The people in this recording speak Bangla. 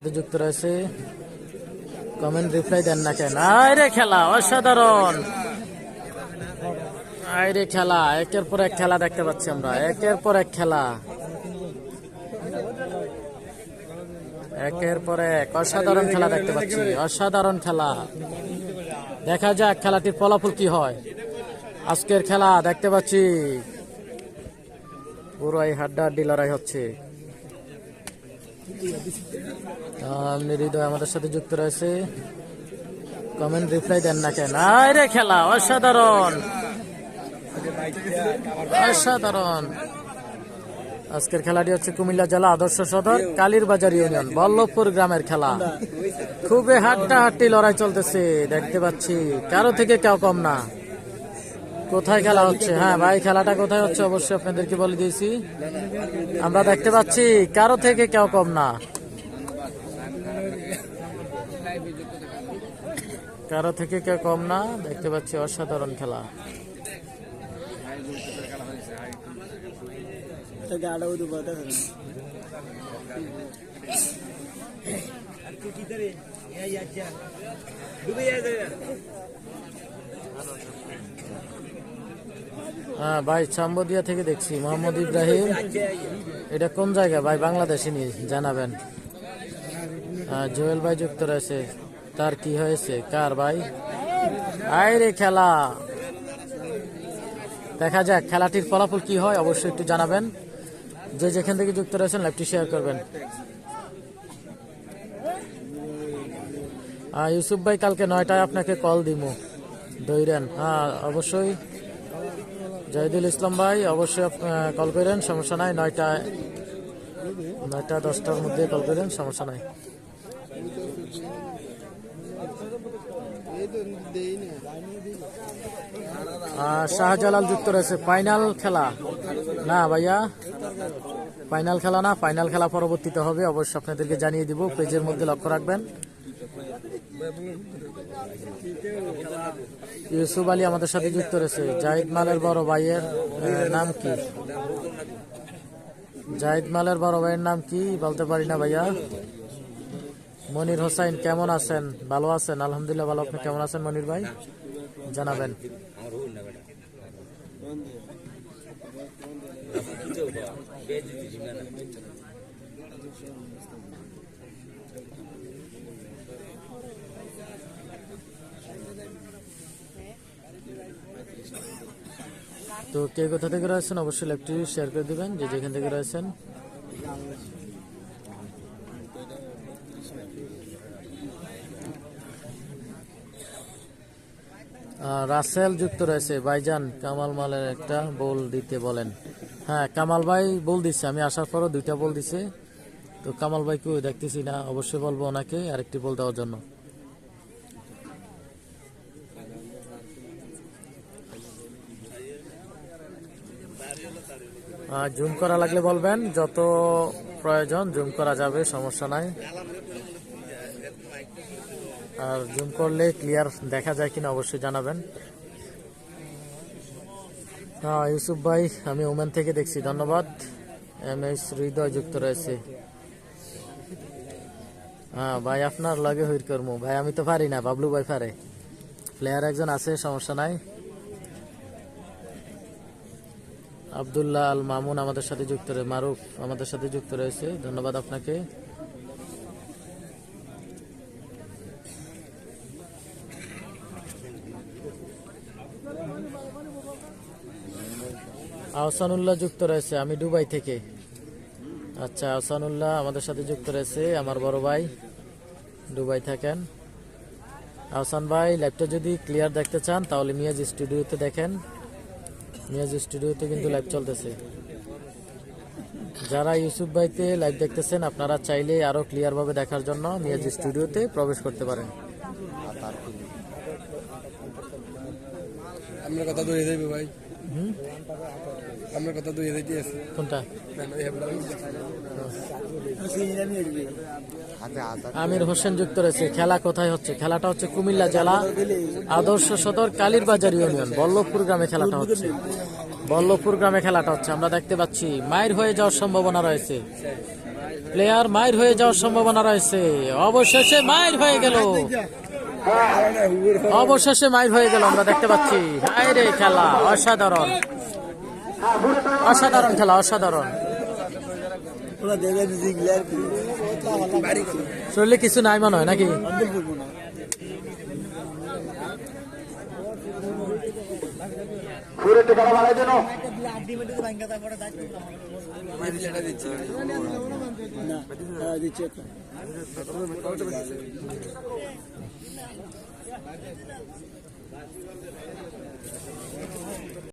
যুক্ত রয়েছে কমেন্ট রিপ্লাই দেন না কেন? আরে খেলা অসাধারণ, আরে খেলা একের পর এক খেলা দেখতে পাচ্ছি আমরা, একের পর এক খেলা, একের পর এক অসাধারণ খেলা দেখতে পাচ্ছি, অসাধারণ খেলা। দেখা যাক খেলাটির ফলাফল কি হয়। আজকের খেলা দেখতে পাচ্ছি পুরোই হাড্ডাহাড্ডি লড়াই হচ্ছে। হৃদয় আমাদের সাথে যুক্ত রয়েছে, কমেন্ট রিপ্লাই দেন না কেন? আরে খেলা অসাধারণ, অসাধারণ। আজকের খেলাটি হচ্ছে কুমিল্লা জেলা আদর্শ সদর কালীরবাজার ইউনিয়ন বল্লভপুর গ্রামের খেলা। খুবই হাড্ডাহাড্ডি লড়াই চলতেছে দেখতে পাচ্ছি, কারো থেকে কেউ কম না। কোথায় খেলা হচ্ছে? হ্যাঁ ভাই, খেলাটা কোথায় হচ্ছে অবশ্যই আপনাদেরকে বলে দিয়েছি। আমরা দেখতে পাচ্ছি কারো থেকে কেউ কম না, কারো থেকে কেউ কম না। দেখতে পাচ্ছি অসাধারণ খেলা। হ্যাঁ ভাই, চাম্বদিয়া থেকে দেখছি মোহাম্মদ ইব্রাহিম। এটা কোন জায়গা ভাই? বাংলাদেশে নিয়ে জানাবেন। জুয়েল ভাই যুক্ত রয়েছে, তার কি হয়েছে? কার ভাই? আইরে খেলা, দেখা যাক খেলাটির ফলাফল কি হয় অবশ্যই একটু জানাবেন। যে যেখান থেকে যুক্ত রয়েছেন লাইভটি শেয়ার করবেন। ইউসুফ ভাই কালকে 9টায় আপনাকে কল দিমু, ধরেন। হ্যাঁ অবশ্যই। জাহিদুল ইসলাম ভাই অবশ্যই কল করেন, সমস্যা নাই। 9টা 10টার মধ্যে কল করেন, সমস্যা নাই। শাহজালাল যুক্ত রয়েছে, ফাইনাল খেলা না ভাইয়া, ফাইনাল খেলা না, ফাইনাল খেলা পরবর্তীতে হবে, অবশ্যই আপনাদেরকে জানিয়ে দিব। পেজের মধ্যে লক্ষ্য রাখবেন। ইউসুফ আলী আমাদের সাথে যুক্ত রয়েছে। জাহিদ মালের বড় ভাইয়ের নাম কি? জাহিদ মালের বড় ভাইয়ের নাম কি বলতে পারি না ভাইয়া। মনির হোসাইন কেমন আছেন? ভালো আছেন? আলহামদুলিল্লাহ ভালো। আপনি কেমন আছেন মনির ভাই? জানাবেন। তো কে কোথা থেকে রয়েছেন অবশ্যই লাইভটি শেয়ার করে দিবেন, যে যেখান থেকে রয়েছেন। রাসেল যুক্ত রয়েছে, ভাইজান কামাল মালের একটা বল দিতে বলেন। হ্যাঁ কামাল ভাই বল দিচ্ছে, আমি আসার পরও 2টা বল দিছে। তো কামাল ভাই কেউ দেখতেছি না, অবশ্যই বলবো ওনাকে আরেকটি বল দেওয়ার জন্য। জুম করা লাগলে বলবেন, যত প্রয়োজন জুম করা যাবে, সমস্যা নাই। আর জুম করলে ক্লিয়ার দেখা যায় কিনা অবশ্যই জানাবেন। ইউসুফ ভাই আমি ওমান থেকে দেখছি, ধন্যবাদ। MS হৃদয় যুক্ত রয়েছে। হ্যাঁ ভাই, আপনার লাগে হইর করমু ভাই, আমি তো পারি না, বাবলু ভাই পারে। প্লেয়ার একজন আছে, সমস্যা নাই। আব্দুল্লাহ আল মামুন আমাদের সাথে যুক্ত রয়েছে, মারুফ আমাদের সাথে যুক্ত রয়েছে, ধন্যবাদ আপনাকে। আহসানুল্লাহ যুক্ত রয়েছে, আমি দুবাই থেকে। আচ্ছা আহসানুল্লাহ আমাদের সাথে যুক্ত রয়েছে, আমার বড় ভাই, দুবাই থাকেন। আহসান ভাই লাইভটা যদি ক্লিয়ার দেখতে চান তাহলে মিয়াজ স্টুডিওতে দেখেন, মিয়াজ স্টুডিওতে কিন্তু লাইভ চলতেছে। যারা ইউসুফ ভাইতে লাইভ দেখতেছেন আপনারা চাইলে আরো ক্লিয়ার ভাবে দেখার জন্য মিয়াজ স্টুডিওতে প্রবেশ করতে পারেন। আপনার কথা দূরে যাইবে ভাই, আপনার কথা দূরে যাইতে আছে। কোনটা? আমির হোসেন যুক্ত রয়েছে। খেলা কোথায় হচ্ছে? খেলাটা হচ্ছে কুমিল্লা জেলা আদর্শ সদর কালীরবাজার ইউনিয়ন বল্লভপুর গ্রামে খেলাটা হচ্ছে, বল্লভপুর গ্রামে খেলাটা হচ্ছে। আমরা দেখতে পাচ্ছি মায়ের হয়ে যাওয়ার সম্ভাবনা রয়েছে। প্লেয়ার মাইর হয়ে যাওয়ার সম্ভাবনা রয়েছে। অবশেষে মাইর হয়ে গেল, অবশেষে মাইর হয়ে গেল, আমরা দেখতে পাচ্ছি। হায় রে খেলা, অসাধারণ অসাধারণ খেলা, অসাধারণ। শরীরে কিছু নাই মনে হয় নাকি? দিচ্ছে